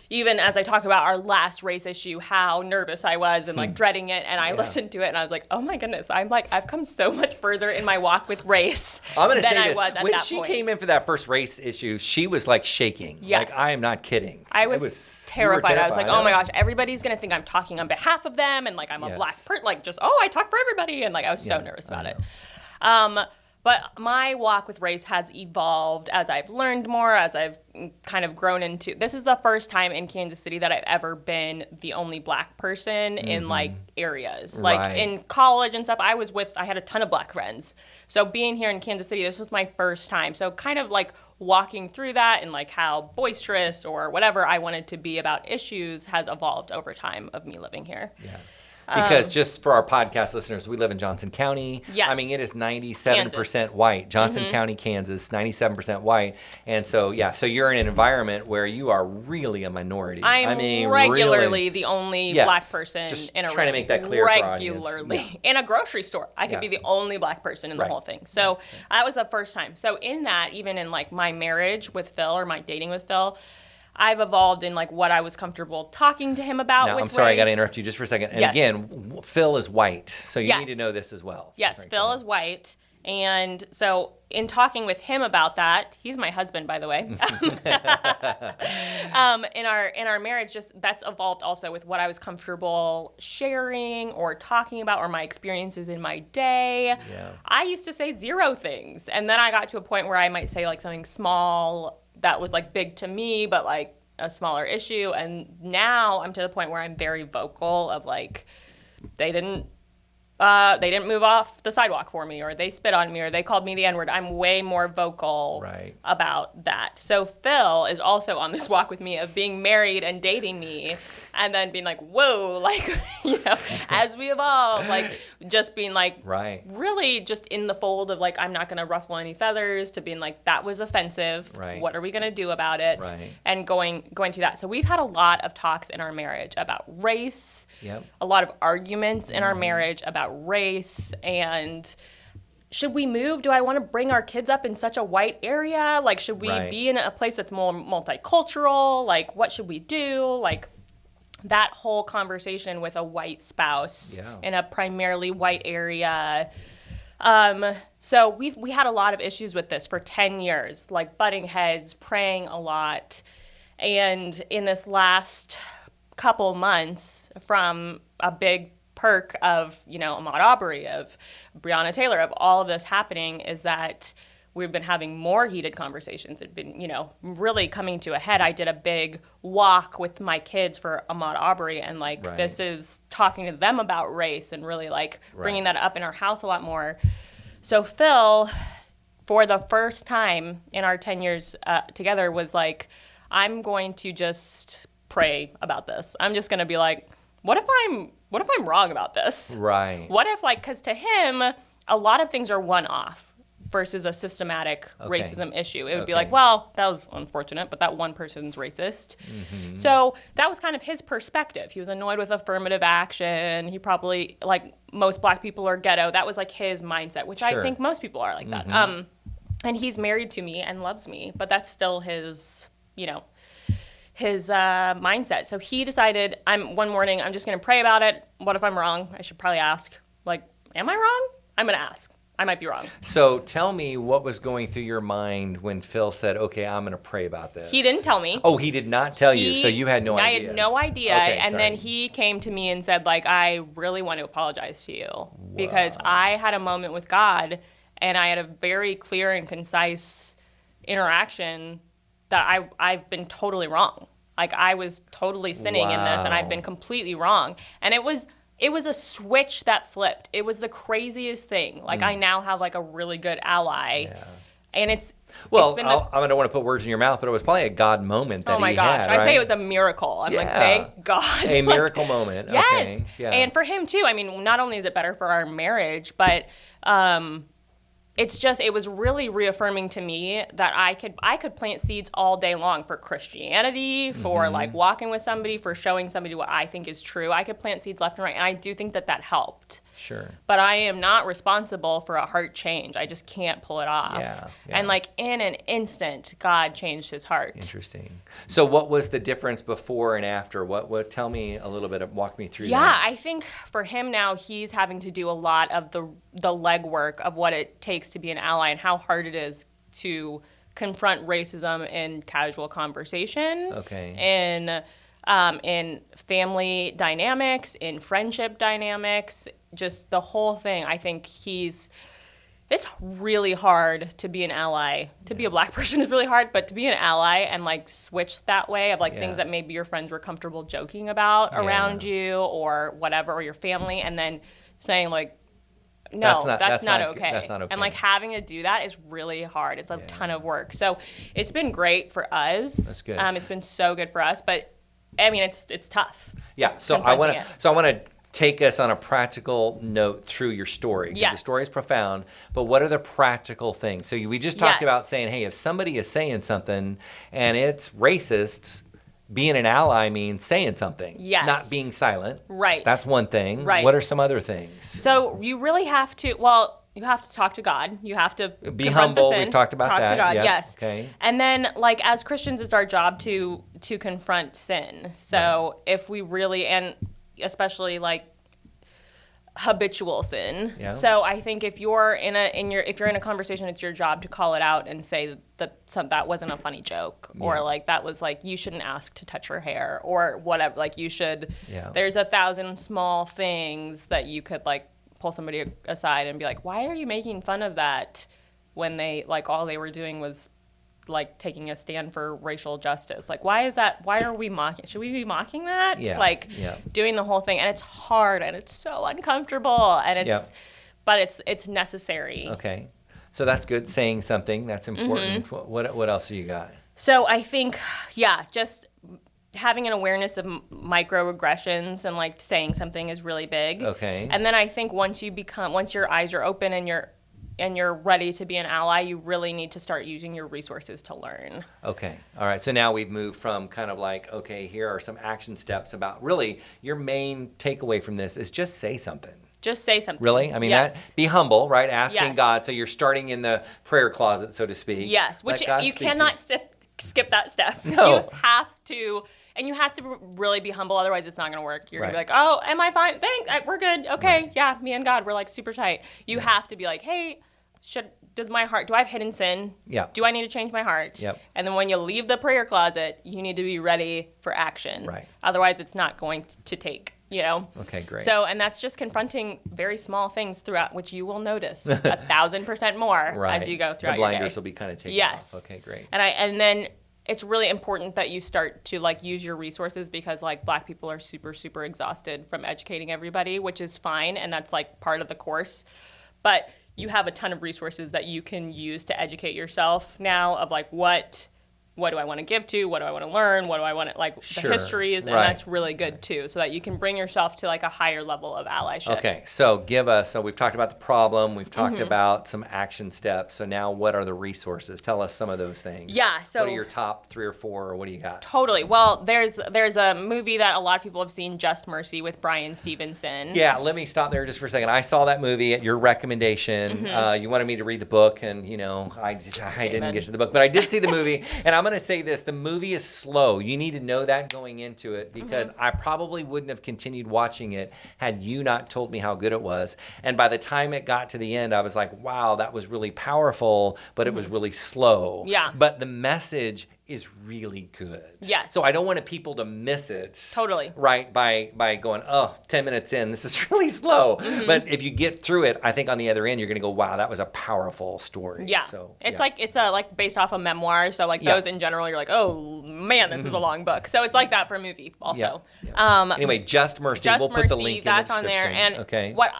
even as I talk about our last race issue, how nervous I was and like dreading it, and I listened to it and I was like, oh my goodness, I've come so much further in my walk with race I'm going to than say I this. was at When that she point. came in for that first race issue, she was like shaking. Yes. Like, I am not kidding. I It was you were terrified. I was like, oh my huh? gosh, everybody's going to think I'm talking on behalf of them and like I'm a Yes. black person, like just, I talk for everybody. And like I was so Yeah, nervous I about it. But my walk with race has evolved as I've learned more, as I've kind of grown into. This is the first time in Kansas City that I've ever been the only black person in like areas. Like Right. in college and stuff, I had a ton of black friends. So being here in Kansas City, this was my first time. So kind of like walking through that and like how boisterous or whatever I wanted to be about issues has evolved over time of me living here. Yeah. Because just for our podcast listeners, we live in Johnson County. Yes. I mean, it is 97% Kansas. white. Johnson County, Kansas, 97% white. And so, so you're in an environment where you are really a minority. I'm regularly the only black person just in a room. trying to make that clear for our audience. Regularly. In a grocery store. I could be the only black person in the whole thing. So that was the first time. So in that, even in like my marriage with Phil or my dating with Phil, I've evolved in like what I was comfortable talking to him about Now, with I'm sorry, race. I got to interrupt you just for a second. And again, Phil is white, so you need to know this as well. Yes, Sorry, Phil is white. And so in talking with him about that, he's my husband, by the way. In our marriage, just that's evolved also with what I was comfortable sharing or talking about or my experiences in my day. Yeah. I used to say 0 things. And then I got to a point where I might say like something small that was like big to me, but like a smaller issue. And now I'm to the point where I'm very vocal of like, they didn't move off the sidewalk for me, or they spit on me, or they called me the N-word. I'm way more vocal about that. So Phil is also on this walk with me of being married and dating me, and then being like, whoa, like, as we evolve, like just being like, really just in the fold of like, I'm not going to ruffle any feathers, to being like, that was offensive. What are we going to do about it? And going through that. So we've had a lot of talks in our marriage about race, a lot of arguments in our marriage about race, and should we move? Do I want to bring our kids up in such a white area? Like, should we be in a place that's more multicultural? Like, what should we do? Like, that whole conversation with a white spouse in a primarily white area. So we had a lot of issues with this for 10 years, like butting heads, praying a lot. And in this last couple months, from a big perk of, Ahmaud Arbery, of Breonna Taylor, of all of this happening, is that we've been having more heated conversations. It's been, really coming to a head. I did a big walk with my kids for Ahmaud Arbery, and this is talking to them about race and really bringing that up in our house a lot more. So Phil, for the first time in our 10 years together, was like, I'm going to just pray about this. I'm just going to be like, what if I'm wrong about this? Right. What if, because to him, a lot of things are one-off versus a systematic racism issue. It would be like, well, that was unfortunate, but that one person's racist. Mm-hmm. So that was kind of his perspective. He was annoyed with affirmative action. He probably, most black people are ghetto. That was his mindset, which I think most people are like that. And he's married to me and loves me, but that's still his, his mindset. So he decided, one morning, I'm just going to pray about it. What if I'm wrong? I should probably ask, am I wrong? I'm going to ask. I might be wrong. So tell me what was going through your mind when Phil said, okay, I'm going to pray about this. He didn't tell me. Oh, he did not tell you. So you had no idea. I had no idea. Okay, and then he came to me and said, I really want to apologize to you because I had a moment with God and I had a very clear and concise interaction that I've been totally wrong. I was totally sinning in this, and I've been completely wrong. And it was a switch that flipped. It was the craziest thing. I now have a really good ally. Yeah. And it's been I don't want to put words in your mouth, but it was probably a God moment that he had. Oh my gosh. I say it was a miracle. I'm thank God. A miracle moment. Yes. Okay. Yeah. And for him too. I mean, not only is it better for our marriage, but it was really reaffirming to me that I could plant seeds all day long for Christianity, for walking with somebody, for showing somebody what I think is true. I could plant seeds left and right, and I do think that helped. Sure. But I am not responsible for a heart change. I just can't pull it off. Yeah. And in an instant, God changed his heart. Interesting. So what was the difference before and after? What tell me a little bit, walk me through that. Yeah, I think for him now, he's having to do a lot of the legwork of what it takes to be an ally and how hard it is to confront racism in casual conversation. Okay. In family dynamics, in friendship dynamics, just the whole thing. I think it's really hard to be an ally. To be a black person is really hard, but to be an ally and switch that way of things that maybe your friends were comfortable joking about around you or whatever, or your family, and then saying no, that's not okay. That's not okay. And having to do that is really hard. It's a ton of work. So it's been great for us. That's good. It's been so good for us, but I mean, it's tough. Yeah. So I want to take us on a practical note through your story. 'Cause Yes. the story is profound, but what are the practical things? So we just talked Yes. about saying, hey, if somebody is saying something and it's racist, being an ally means saying something, Yes. not being silent. Right. That's one thing. Right. What are some other things? So you really have to, well, you have to talk to God. You have to Be confront humble. the sin, We've talked about talk that. to God, Yep. yes. Okay. And then, like, as Christians, it's our job to confront sin. So if we really, and especially like habitual sin. Yeah. So I think if you're in a conversation, it's your job to call it out and say that wasn't a funny joke, or like that was like you shouldn't ask to touch her hair, or whatever. Like you should. Yeah. There's 1,000 small things that you could like pull somebody aside and be like, why are you making fun of that when they like all they were doing was like taking a stand for racial justice? Like, why is that? Why are we mocking? Should we be mocking that? Yeah. Like doing the whole thing. And it's hard and it's so uncomfortable and but it's necessary. Okay. So that's good. Saying something, that's important. What else do you got? So I think, just having an awareness of microaggressions and like saying something is really big. Okay. And then I think once your eyes are open and you're ready to be an ally, you really need to start using your resources to learn. Okay. All right. So now we've moved from kind of like, okay, here are some action steps about really your main takeaway from this is just say something. Just say something. Really? I mean, be humble, right? Asking Yes. God. So you're starting in the prayer closet, so to speak. Yes, which Let God you speak to cannot skip that step. No. You have to, and you have to really be humble. Otherwise, it's not going to work. You're going to be Right. like, oh, am I fine? Thanks. We're good. Okay. Right. Yeah, me and God, we're like super tight. You have to be like, hey, do I have hidden sin? Yeah. Do I need to change my heart? Yep. And then when you leave the prayer closet, you need to be ready for action. Right. Otherwise, it's not going to take. Okay, great. So, and that's just confronting very small things throughout, which you will notice 1,000% more right. as you go throughout the your day. blinders will be kind of taken Yes. off. Okay, great. And then it's really important that you start to like use your resources, because like Black people are super, super exhausted from educating everybody, which is fine. And that's like part of the course. But you have a ton of resources that you can use to educate yourself now of like what do I want to give to? What do I want to learn? What do I want to, like, Sure. the histories, and Right. that's really good, too, so that you can bring yourself to, like, a higher level of allyship. Okay, so we've talked about the problem, we've talked about some action steps, so now what are the resources? Tell us some of those things. Yeah, so... What are your top 3 or 4, or what do you got? Totally. Well, there's a movie that a lot of people have seen, Just Mercy, with Brian Stevenson. Yeah, let me stop there just for a second. I saw that movie at your recommendation. You wanted me to read the book, and, I didn't get to the book, but I did see the movie, and I'm going to say this, the movie is slow. You need to know that going into it, because I probably wouldn't have continued watching it had you not told me how good it was. And by the time it got to the end, I was like, wow, that was really powerful, but it was really slow. Yeah. But the message is really good. Yes. So I don't want people to miss it. Totally. Right, by going, 10 minutes in, this is really slow. But if you get through it, I think on the other end, you're going to go, wow, that was a powerful story. Yeah. So, it's like based off a memoir, so like those in general, you're like, oh man, this is a long book. So it's like that for a movie also. Yeah. Anyway, Just Mercy. Just we'll Mercy, put the link in the that's on description. there. And okay. what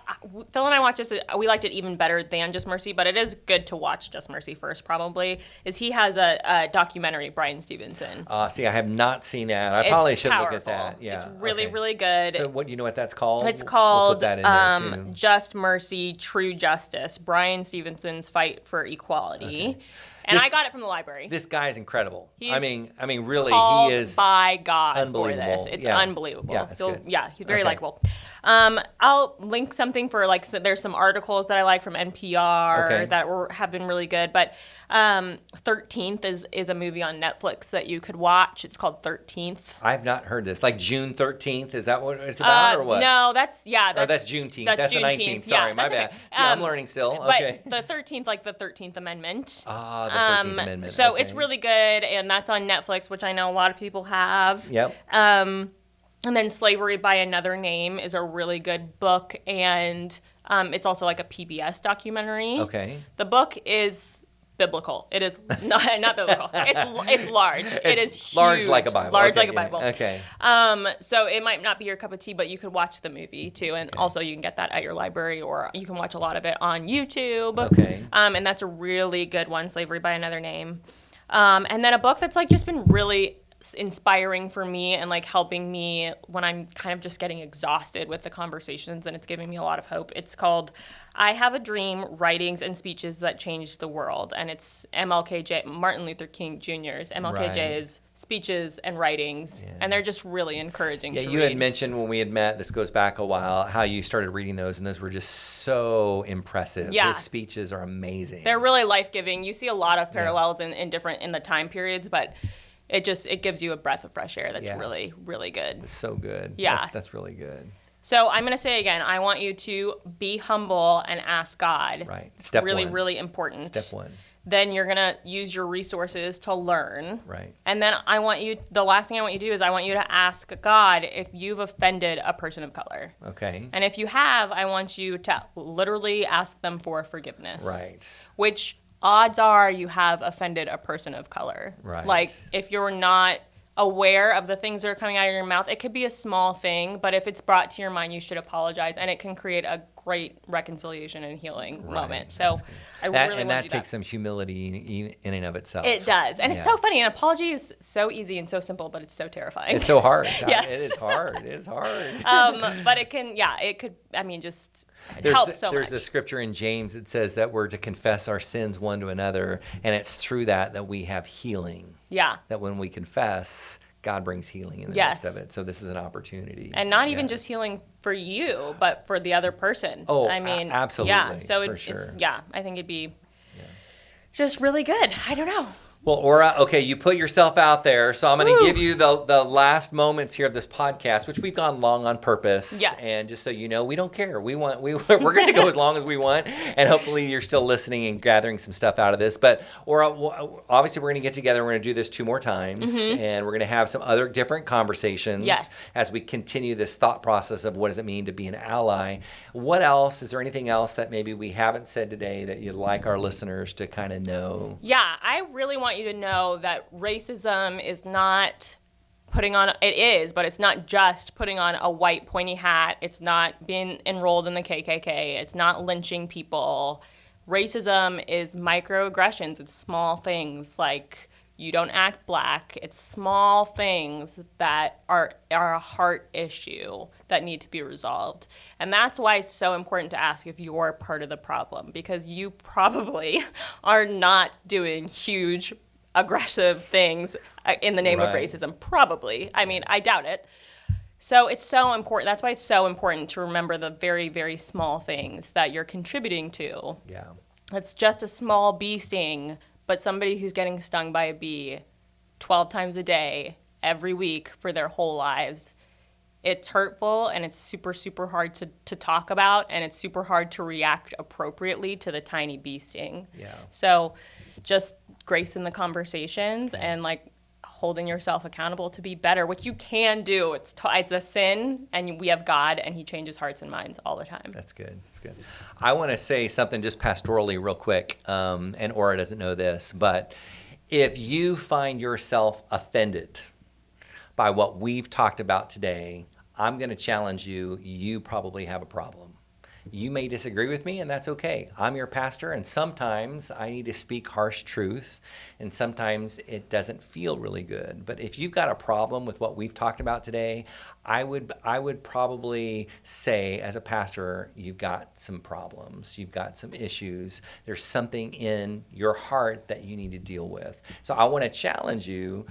Phil and I watched this, we liked it even better than Just Mercy, but it is good to watch Just Mercy first probably, is he has a documentary, Brian Stevenson. See, I have not seen that. I probably should powerful. look at that. Yeah. It's really, okay. really good. So what, you know what that's called? It's We'll called put that in there too. Just Mercy, True Justice, Brian Stevenson's Fight for Equality. Okay. And This- I got it from the library. This guy is incredible. He's I mean, really, called he is by God for unbelievable. this. It's Yeah. unbelievable. Yeah, it's good. Yeah, he's very Okay. likable. I'll link something for there's some articles that I like from NPR Okay. that have been really good. But 13th is a movie on Netflix that you could watch. It's called 13th. I've not heard this. Like June 13th, is that what it's about, or what? No, that's Juneteenth. That's the 19th. Sorry, Yeah, my that's bad. okay. See, I'm learning still. But Okay. the 13th, like the 13th Amendment. Ah, the 13th Amendment. So okay. it's really good, and that's on Netflix, which I know a lot of people have. Yep. And then Slavery by Another Name is a really good book, and it's also like a PBS documentary. Okay. The book is biblical. It is not biblical. It's large. It is huge. Large like a Bible. Large Okay, like a yeah. Bible. Okay. So it might not be your cup of tea, but you could watch the movie too, and also you can get that at your library, or you can watch a lot of it on YouTube. Okay. And that's a really good one, Slavery by Another Name. And then a book that's like just been really inspiring for me and like helping me when I'm kind of just getting exhausted with the conversations, and it's giving me a lot of hope. It's called I Have a Dream, Writings and Speeches That Changed the World. And it's MLKJ, Martin Luther King Jr.'s MLKJ's speeches and writings. Yeah. And they're just really encouraging to read. You had mentioned when we had met, this goes back a while, how you started reading those, and those were just so impressive. Yeah. His speeches are amazing. They're really life-giving. You see a lot of parallels in the time periods, but it gives you a breath of fresh air that's really, really good. It's so good. Yeah. That's really good. So I'm going to say again, I want you to be humble and ask God. Right. Step really, one. really important. Step one. Then you're going to use your resources to learn. Right. And then the last thing I want you to do is I want you to ask God if you've offended a person of color. Okay. And if you have, I want you to literally ask them for forgiveness. Right. Which odds are you have offended a person of color. Right. Like if you're not aware of the things that are coming out of your mouth, it could be a small thing, but if it's brought to your mind, you should apologize, and it can create a great reconciliation and healing moment. So I really want to do that. And that takes some humility in and of itself. It does. And it's so funny. An apology is so easy and so simple, but it's so terrifying. It's so hard. Yes. It is hard. It is hard. But it could, just help so much. There's a scripture in James that says that we're to confess our sins one to another, and it's through that we have healing. Yeah. That when we confess, God brings healing in the midst of it. So this is an opportunity. And not even just healing for you, but for the other person. Oh, I mean, absolutely. Yeah. So for sure. I think it'd be just really good. I don't know. Well, Ora, okay, you put yourself out there, so I'm going to give you the last moments here of this podcast, which we've gone long on purpose. Yes. And just so you know, we don't care. We're going to go as long as we want, and hopefully you're still listening and gathering some stuff out of this. But Ora, obviously we're going to get together. We're going to do this 2 more times, and we're going to have some other different conversations as we continue this thought process of what does it mean to be an ally. What else? Is there anything else that maybe we haven't said today that you'd like our listeners to kind of know? Yeah, I really want you to know that racism is not it is, but it's not just putting on a white pointy hat. It's not being enrolled in the KKK. It's not lynching people. Racism is microaggressions. It's small things like you don't act black. It's small things that are a heart issue that need to be resolved. And that's why it's so important to ask if you're part of the problem, because you probably are not doing huge aggressive things in the name of racism. Probably. I mean, I doubt it. So it's so important. That's why it's so important to remember the very, very small things that you're contributing to. Yeah. It's just a small bee sting, but somebody who's getting stung by a bee 12 times a day, every week for their whole lives. It's hurtful, and it's super, super hard to talk about, and it's super hard to react appropriately to the tiny bee sting. Yeah. So just grace in the conversations and like holding yourself accountable to be better, which you can do. It's a sin, and we have God, and he changes hearts and minds all the time. That's good. That's good. I want to say something just pastorally real quick, and Ora doesn't know this, but if you find yourself offended by what we've talked about today, I'm going to challenge you. You probably have a problem. You may disagree with me, and that's okay. I'm your pastor, and sometimes I need to speak harsh truth, and sometimes it doesn't feel really good. But if you've got a problem with what we've talked about today, I would probably say, as a pastor, you've got some problems. You've got some issues. There's something in your heart that you need to deal with. So I want to challenge you,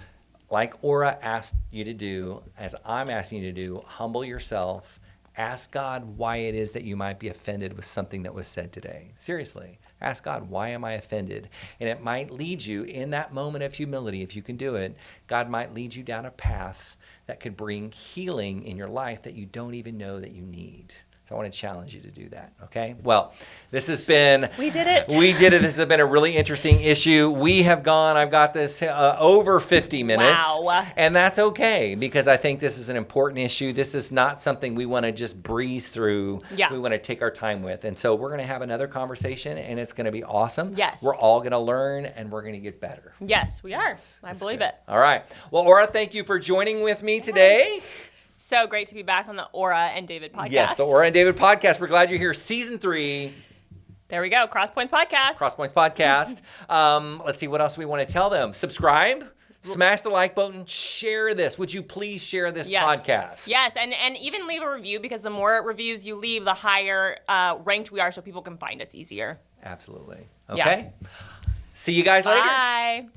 like Ora asked you to do, as I'm asking you to do, humble yourself. Ask God why it is that you might be offended with something that was said today. Seriously, ask God, why am I offended? And it might lead you in that moment of humility, if you can do it, God might lead you down a path that could bring healing in your life that you don't even know that you need. So I want to challenge you to do that, okay? Well, this has been... We did it. We did it. This has been a really interesting issue. We have gone, I've got this over 50 minutes. Wow. And that's okay, because I think this is an important issue. This is not something we want to just breeze through. Yeah. We want to take our time with. And so we're going to have another conversation, and it's going to be awesome. Yes. We're all going to learn, and we're going to get better. Yes, we are. I believe it. All right. Well, Ora, thank you for joining with me today. So great to be back on the Ora and David podcast. Yes, the Ora and David podcast. We're glad you're here. Season 3. There we go. CrossPoints podcast. CrossPoints podcast. Let's see what else we want to tell them. Subscribe. Smash the like button. Share this. Would you please share this podcast? Yes, and even leave a review, because the more reviews you leave, the higher ranked we are, so people can find us easier. Absolutely. Yeah. Okay. See you guys later. Bye.